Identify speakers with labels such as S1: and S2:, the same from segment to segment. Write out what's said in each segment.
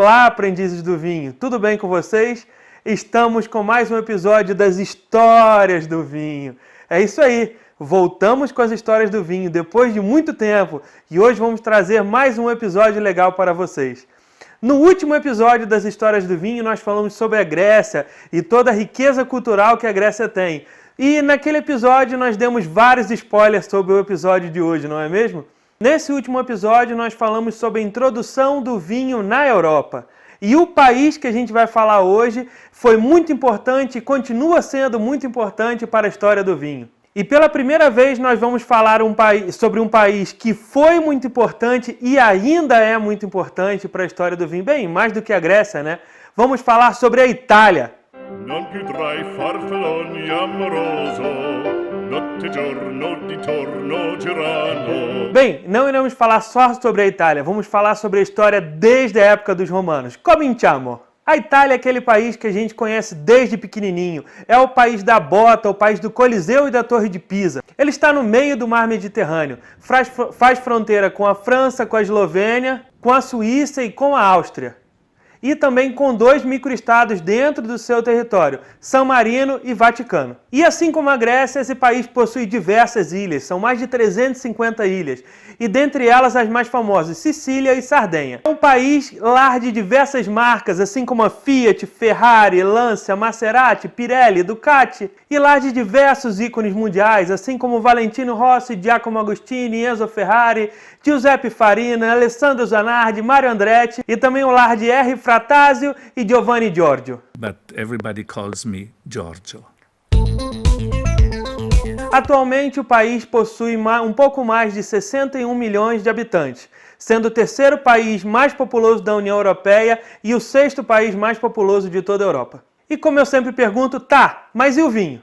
S1: Olá, aprendizes do vinho, tudo bem com vocês? Estamos com mais um episódio das histórias do vinho. É isso aí, voltamos com as histórias do vinho depois de muito tempo e hoje vamos trazer mais um episódio legal para vocês. No último episódio das histórias do vinho nós falamos sobre a Grécia e toda a riqueza cultural que a Grécia tem. E naquele episódio nós demos vários spoilers sobre o episódio de hoje, não é mesmo? Nesse último episódio nós falamos sobre a introdução do vinho na Europa. E o país que a gente vai falar hoje foi muito importante e continua sendo muito importante para a história do vinho. E pela primeira vez nós vamos falar sobre um país que foi muito importante e ainda é muito importante para a história do vinho. Bem, mais do que a Grécia, né? Vamos falar sobre a Itália. Non più tra i farfalloni amoroso, notte e giorno di torno girano. Bem, não iremos falar só sobre a Itália, vamos falar sobre a história desde a época dos romanos. Cominciamo! A Itália é aquele país que a gente conhece desde pequenininho. É o país da bota, o país do Coliseu e da Torre de Pisa. Ele está no meio do mar Mediterrâneo. Faz fronteira com a França, com a Eslovênia, com a Suíça e com a Áustria. E também com 2 microestados dentro do seu território, San Marino e Vaticano. E assim como a Grécia, esse país possui diversas ilhas, são mais de 350 ilhas, e dentre elas as mais famosas, Sicília e Sardenha. É um país lar de diversas marcas, assim como a Fiat, Ferrari, Lancia, Maserati, Pirelli, Ducati, e lar de diversos ícones mundiais, assim como Valentino Rossi, Giacomo Agostini, Enzo Ferrari, Giuseppe Farina, Alessandro Zanardi, Mario Andretti, e também o lar de R. Fratasio e Giovanni Giorgio.
S2: But everybody calls me Giorgio.
S1: Atualmente o país possui um pouco mais de 61 milhões de habitantes, sendo o terceiro país mais populoso da União Europeia e o 6º país mais populoso de toda a Europa. E como eu sempre pergunto, mas e o vinho?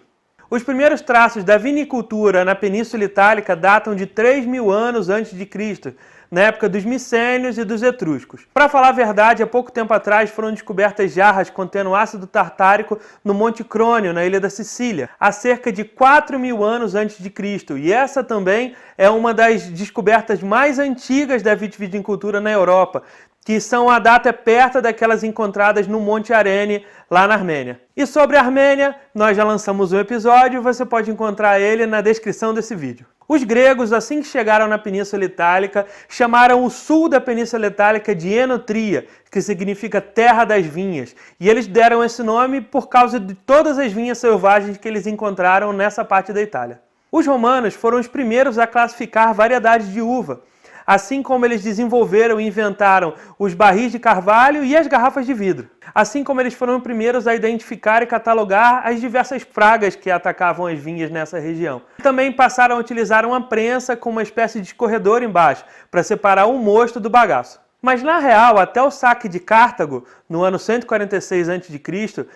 S1: Os primeiros traços da vinicultura na Península Itálica datam de 3.000 anos antes de Cristo, na época dos micênios e dos etruscos. Para falar a verdade, há pouco tempo atrás foram descobertas jarras contendo ácido tartárico no Monte Crônio, na ilha da Sicília, há cerca de 4.000 anos antes de Cristo. E essa também é uma das descobertas mais antigas da vitivinicultura na Europa, que a data é perto daquelas encontradas no Monte Arene, lá na Armênia. E sobre a Armênia, nós já lançamos um episódio, você pode encontrar ele na descrição desse vídeo. Os gregos, assim que chegaram na Península Itálica, chamaram o sul da Península Itálica de Enotria, que significa terra das vinhas, e eles deram esse nome por causa de todas as vinhas selvagens que eles encontraram nessa parte da Itália. Os romanos foram os primeiros a classificar variedades de uva, assim como eles desenvolveram e inventaram os barris de carvalho e as garrafas de vidro. Assim como eles foram os primeiros a identificar e catalogar as diversas pragas que atacavam as vinhas nessa região. Também passaram a utilizar uma prensa com uma espécie de escorredor embaixo, para separar o mosto do bagaço. Mas na real, até o saque de Cartago, no ano 146 a.C.,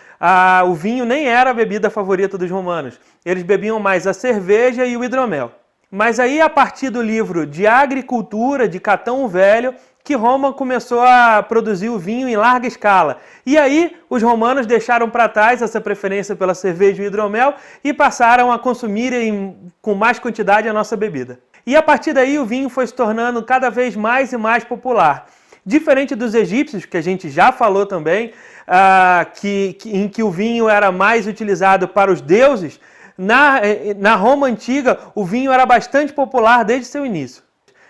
S1: o vinho nem era a bebida favorita dos romanos. Eles bebiam mais a cerveja e o hidromel. Mas aí, a partir do livro de Agricultura, de Catão o Velho, que Roma começou a produzir o vinho em larga escala. E aí, os romanos deixaram para trás essa preferência pela cerveja e o hidromel e passaram a consumir com mais quantidade a nossa bebida. E a partir daí, o vinho foi se tornando cada vez mais e mais popular. Diferente dos egípcios, que a gente já falou também, em que o vinho era mais utilizado para os deuses, na Roma Antiga, o vinho era bastante popular desde seu início.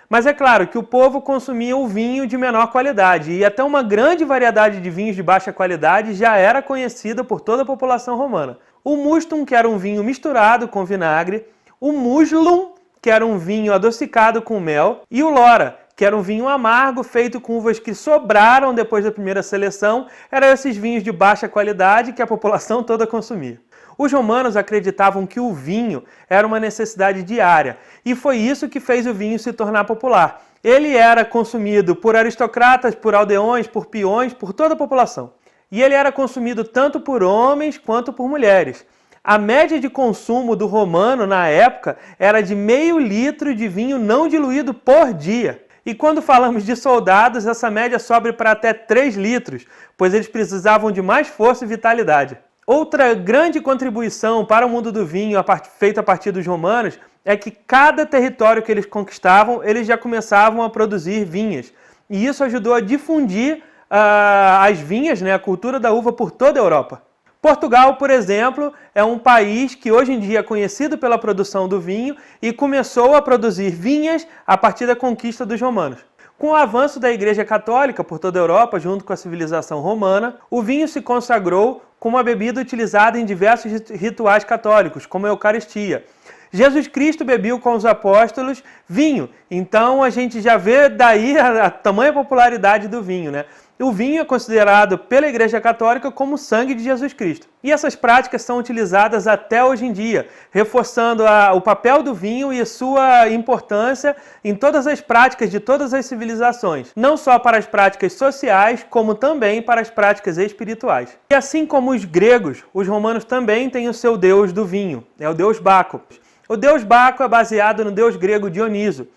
S1: Mas é claro que o povo consumia o vinho de menor qualidade, e até uma grande variedade de vinhos de baixa qualidade já era conhecida por toda a população romana. O mustum, que era um vinho misturado com vinagre, o muslum, que era um vinho adocicado com mel, e o lora, que era um vinho amargo feito com uvas que sobraram depois da primeira seleção, eram esses vinhos de baixa qualidade que a população toda consumia. Os romanos acreditavam que o vinho era uma necessidade diária, e foi isso que fez o vinho se tornar popular. Ele era consumido por aristocratas, por aldeões, por peões, por toda a população. E ele era consumido tanto por homens quanto por mulheres. A média de consumo do romano na época era de meio litro de vinho não diluído por dia. E quando falamos de soldados, essa média sobe para até 3 litros, pois eles precisavam de mais força e vitalidade. Outra grande contribuição para o mundo do vinho feita a partir dos romanos é que cada território que eles conquistavam, eles já começavam a produzir vinhas. E isso ajudou a difundir as vinhas, né, a cultura da uva por toda a Europa. Portugal, por exemplo, é um país que hoje em dia é conhecido pela produção do vinho e começou a produzir vinhas a partir da conquista dos romanos. Com o avanço da Igreja Católica por toda a Europa, junto com a civilização romana, o vinho se consagrou como uma bebida utilizada em diversos rituais católicos, como a Eucaristia. Jesus Cristo bebeu com os apóstolos vinho, então a gente já vê daí a tamanha popularidade do vinho, né? O vinho é considerado pela Igreja Católica como o sangue de Jesus Cristo. E essas práticas são utilizadas até hoje em dia, reforçando o papel do vinho e a sua importância em todas as práticas de todas as civilizações. Não só para as práticas sociais, como também para as práticas espirituais. E assim como os gregos, os romanos também têm o seu deus do vinho, é o deus Baco. O deus Baco é baseado no deus grego Dioniso.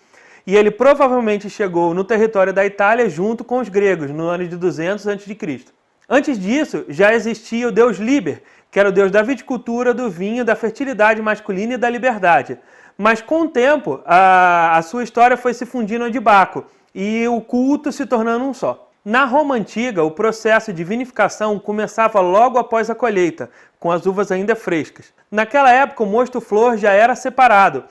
S1: E ele provavelmente chegou no território da Itália junto com os gregos, no ano de 200 a.C. Antes disso, já existia o deus Liber, que era o deus da viticultura, do vinho, da fertilidade masculina e da liberdade. Mas com o tempo, a sua história foi se fundindo a de Baco, e o culto se tornando um só. Na Roma Antiga, o processo de vinificação começava logo após a colheita, com as uvas ainda frescas. Naquela época, o mosto-flor já era separado,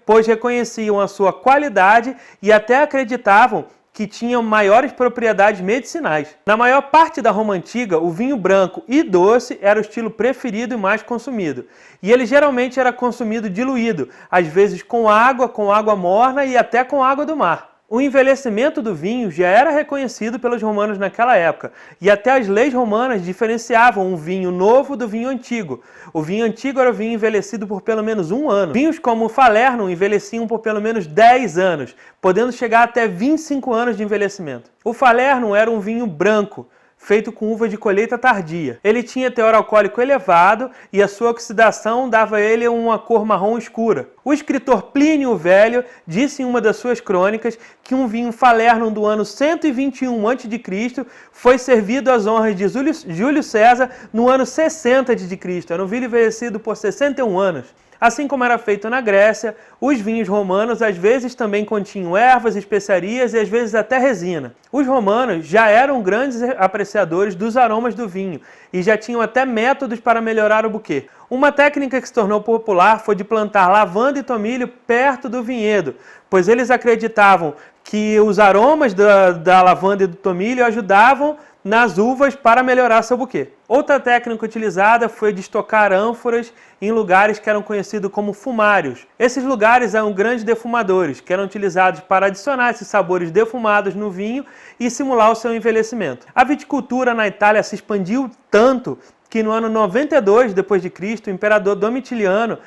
S1: pois reconheciam a sua qualidade e até acreditavam que tinham maiores propriedades medicinais. Na maior parte da Roma Antiga, o vinho branco e doce era o estilo preferido e mais consumido. E ele geralmente era consumido diluído, às vezes com água morna e até com água do mar. O envelhecimento do vinho já era reconhecido pelos romanos naquela época, e até as leis romanas diferenciavam um vinho novo do vinho antigo. O vinho antigo era o vinho envelhecido por pelo menos 1 ano. Vinhos como o Falernum envelheciam por pelo menos 10 anos, podendo chegar até 25 anos de envelhecimento. O Falernum era um vinho branco, feito com uva de colheita tardia. Ele tinha teor alcoólico elevado e a sua oxidação dava a ele uma cor marrom escura. O escritor Plínio o Velho disse em uma das suas crônicas que um vinho Falernum do ano 121 a.C. foi servido às honras de Júlio César no ano 60 a.C. Era um vinho envelhecido por 61 anos. Assim como era feito na Grécia, os vinhos romanos às vezes também continham ervas, especiarias e às vezes até resina. Os romanos já eram grandes apreciadores dos aromas do vinho e já tinham até métodos para melhorar o buquê. Uma técnica que se tornou popular foi de plantar lavanda e tomilho perto do vinhedo, pois eles acreditavam que os aromas da lavanda e do tomilho ajudavam nas uvas para melhorar seu buquê. Outra técnica utilizada foi de estocar ânforas em lugares que eram conhecidos como fumários. Esses lugares eram grandes defumadores, que eram utilizados para adicionar esses sabores defumados no vinho e simular o seu envelhecimento. A viticultura na Itália se expandiu tanto que no ano 92 d.C., o imperador Domitiliano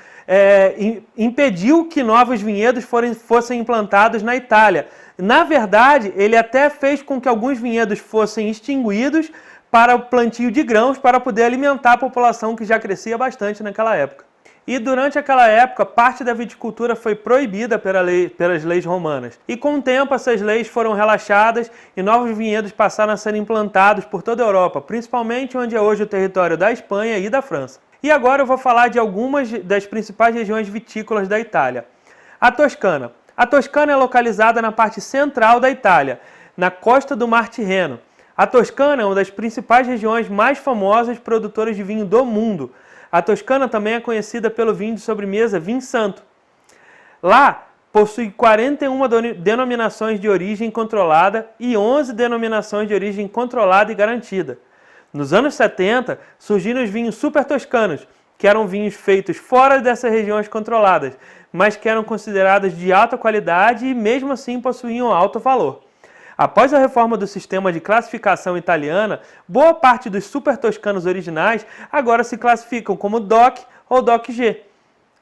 S1: impediu que novos vinhedos fossem implantados na Itália. Na verdade, ele até fez com que alguns vinhedos fossem extinguidos para o plantio de grãos para poder alimentar a população que já crescia bastante naquela época. E durante aquela época, parte da viticultura foi proibida pelas leis romanas. E com o tempo, essas leis foram relaxadas e novos vinhedos passaram a ser implantados por toda a Europa, principalmente onde é hoje o território da Espanha e da França. E agora eu vou falar de algumas das principais regiões vitícolas da Itália. A Toscana. A Toscana é localizada na parte central da Itália, na costa do Mar Tirreno. A Toscana é uma das principais regiões mais famosas produtoras de vinho do mundo. A Toscana também é conhecida pelo vinho de sobremesa Vinsanto. Lá, possui 41 denominações de origem controlada e 11 denominações de origem controlada e garantida. Nos anos 70, surgiram os vinhos super toscanos, que eram vinhos feitos fora dessas regiões controladas, mas que eram considerados de alta qualidade e mesmo assim possuíam alto valor. Após a reforma do sistema de classificação italiana, boa parte dos super toscanos originais agora se classificam como DOC ou DOC-G.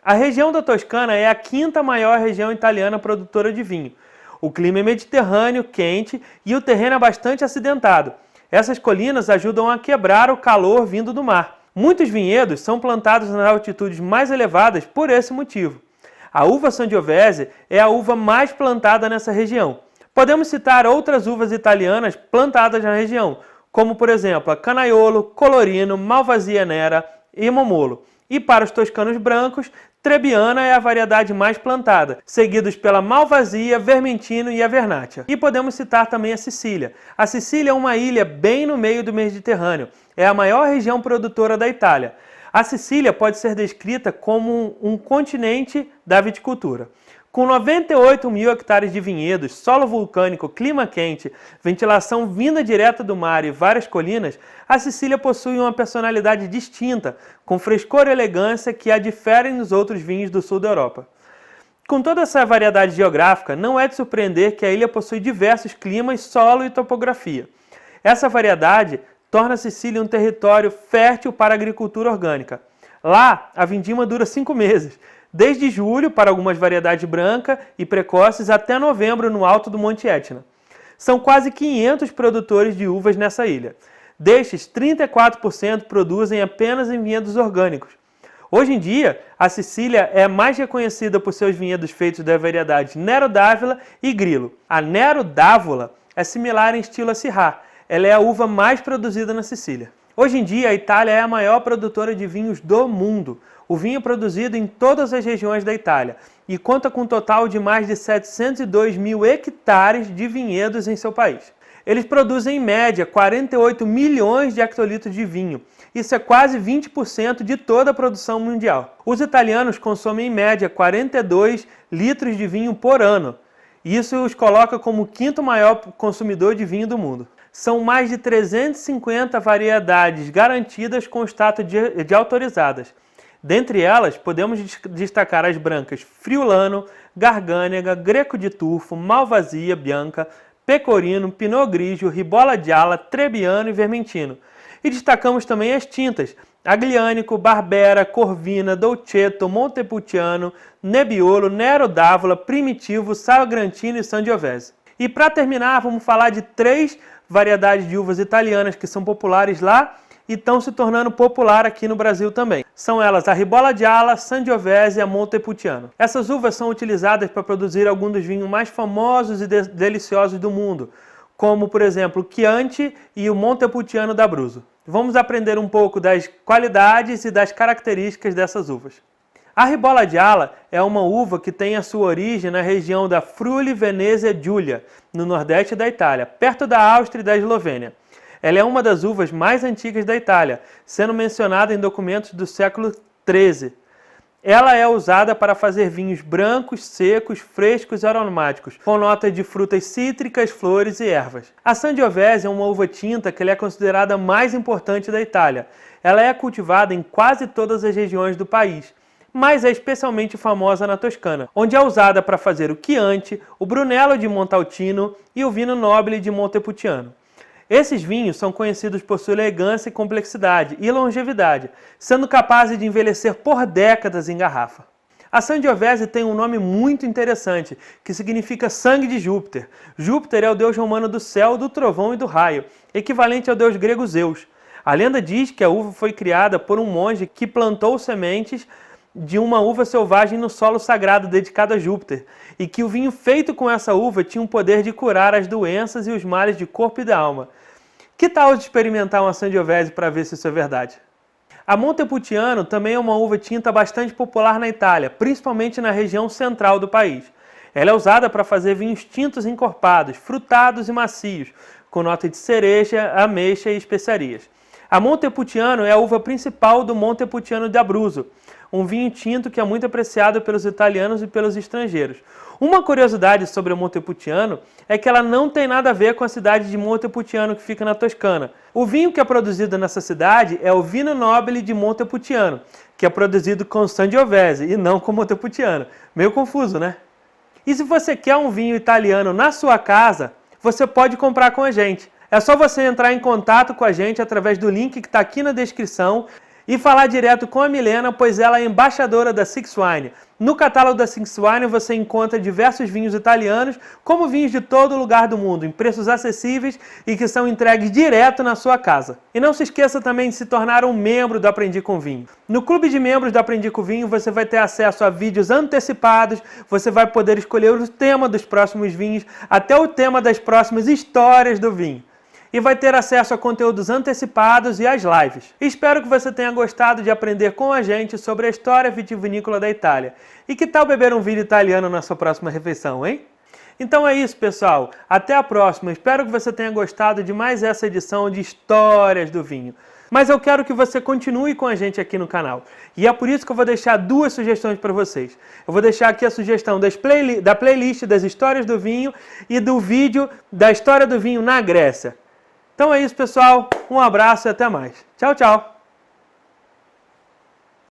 S1: A região da Toscana é a 5ª maior região italiana produtora de vinho. O clima é mediterrâneo, quente e o terreno é bastante acidentado. Essas colinas ajudam a quebrar o calor vindo do mar. Muitos vinhedos são plantados nas altitudes mais elevadas por esse motivo. A uva Sangiovese é a uva mais plantada nessa região. Podemos citar outras uvas italianas plantadas na região, como por exemplo a Canaiolo, Colorino, Malvasia Nera e Momolo. E para os toscanos brancos, Trebbiano é a variedade mais plantada, seguidos pela Malvasia, Vermentino e a Vernaccia. E podemos citar também a Sicília. A Sicília é uma ilha bem no meio do Mediterrâneo. É a maior região produtora da Itália. A Sicília pode ser descrita como um continente da viticultura. Com 98 mil hectares de vinhedos, solo vulcânico, clima quente, ventilação vinda direta do mar e várias colinas, a Sicília possui uma personalidade distinta, com frescor e elegância que a diferem dos outros vinhos do sul da Europa. Com toda essa variedade geográfica, não é de surpreender que a ilha possui diversos climas, solo e topografia. Essa variedade torna a Sicília um território fértil para a agricultura orgânica. Lá, a vindima dura 5 meses, desde julho para algumas variedades brancas e precoces até novembro no alto do Monte Etna. São quase 500 produtores de uvas nessa ilha. Destes, 34% produzem apenas em vinhedos orgânicos. Hoje em dia, a Sicília é mais reconhecida por seus vinhedos feitos das variedades Nero d'Avola e Grillo. A Nero d'Avola é similar em estilo a Syrah. Ela é a uva mais produzida na Sicília. Hoje em dia, a Itália é a maior produtora de vinhos do mundo. O vinho é produzido em todas as regiões da Itália e conta com um total de mais de 702 mil hectares de vinhedos em seu país. Eles produzem, em média, 48 milhões de hectolitros de vinho. Isso é quase 20% de toda a produção mundial. Os italianos consomem, em média, 42 litros de vinho por ano. Isso os coloca como o quinto maior consumidor de vinho do mundo. São mais de 350 variedades garantidas com o status de autorizadas. Dentre elas, podemos destacar as brancas Friulano, Garganega, Greco di Turfo, Malvasia Bianca, Pecorino, Pinot Grigio, Ribolla Gialla, Trebbiano e Vermentino. E destacamos também as tintas Aglianico, Barbera, Corvina, Dolcetto, Montepulciano, Nebbiolo, Nero d'Avola, Primitivo, Sagrantino e Sangiovese. E para terminar, vamos falar de 3 variedades de uvas italianas que são populares lá e estão se tornando popular aqui no Brasil também. São elas a Ribolla Gialla, Sangiovese e a Montepulciano. Essas uvas são utilizadas para produzir alguns dos vinhos mais famosos e deliciosos do mundo, como, por exemplo, o Chianti e o Montepulciano d'Abruzzo. Vamos aprender um pouco das qualidades e das características dessas uvas. A Ribolla Gialla é uma uva que tem a sua origem na região da Friuli Venezia Giulia, no nordeste da Itália, perto da Áustria e da Eslovênia. Ela é uma das uvas mais antigas da Itália, sendo mencionada em documentos do século XIII. Ela é usada para fazer vinhos brancos, secos, frescos e aromáticos, com notas de frutas cítricas, flores e ervas. A Sangiovese é uma uva tinta que é considerada a mais importante da Itália. Ela é cultivada em quase todas as regiões do país, mas é especialmente famosa na Toscana, onde é usada para fazer o Chianti, o Brunello di Montalcino e o vinho Nobile de Montepulciano. Esses vinhos são conhecidos por sua elegância e complexidade e longevidade, sendo capazes de envelhecer por décadas em garrafa. A Sangiovese tem um nome muito interessante, que significa sangue de Júpiter. Júpiter é o deus romano do céu, do trovão e do raio, equivalente ao deus grego Zeus. A lenda diz que a uva foi criada por um monge que plantou sementes de uma uva selvagem no solo sagrado dedicado a Júpiter, e que o vinho feito com essa uva tinha o poder de curar as doenças e os males de corpo e da alma. Que tal de experimentar uma Sangiovese para ver se isso é verdade? A Montepulciano também é uma uva tinta bastante popular na Itália, principalmente na região central do país. Ela é usada para fazer vinhos tintos encorpados, frutados e macios, com nota de cereja, ameixa e especiarias. A Montepulciano é a uva principal do Montepulciano d'Abruzzo, um vinho tinto que é muito apreciado pelos italianos e pelos estrangeiros. Uma curiosidade sobre a Montepulciano é que ela não tem nada a ver com a cidade de Montepulciano, que fica na Toscana. O vinho que é produzido nessa cidade é o Vinho Nobile de Montepulciano, que é produzido com Sangiovese e não com Montepulciano. Meio confuso, né? E se você quer um vinho italiano na sua casa, você pode comprar com a gente. É só você entrar em contato com a gente através do link que está aqui na descrição e falar direto com a Milena, pois ela é embaixadora da Six Wine. No catálogo da Six Wine você encontra diversos vinhos italianos, como vinhos de todo lugar do mundo, em preços acessíveis e que são entregues direto na sua casa. E não se esqueça também de se tornar um membro do Aprendi com Vinho. No clube de membros do Aprendi com Vinho você vai ter acesso a vídeos antecipados, você vai poder escolher o tema dos próximos vinhos, até o tema das próximas histórias do vinho. e vai ter acesso a conteúdos antecipados e às lives. Espero que você tenha gostado de aprender com a gente sobre a história vitivinícola da Itália. E que tal beber um vinho italiano na sua próxima refeição, hein? Então é isso, pessoal. Até a próxima. Espero que você tenha gostado de mais essa edição de Histórias do Vinho. Mas eu quero que você continue com a gente aqui no canal. E é por isso que eu vou deixar duas sugestões para vocês. Eu vou deixar aqui a sugestão da playlist das Histórias do Vinho e do vídeo da História do Vinho na Grécia. Então é isso, pessoal. Um abraço e até mais. Tchau, tchau.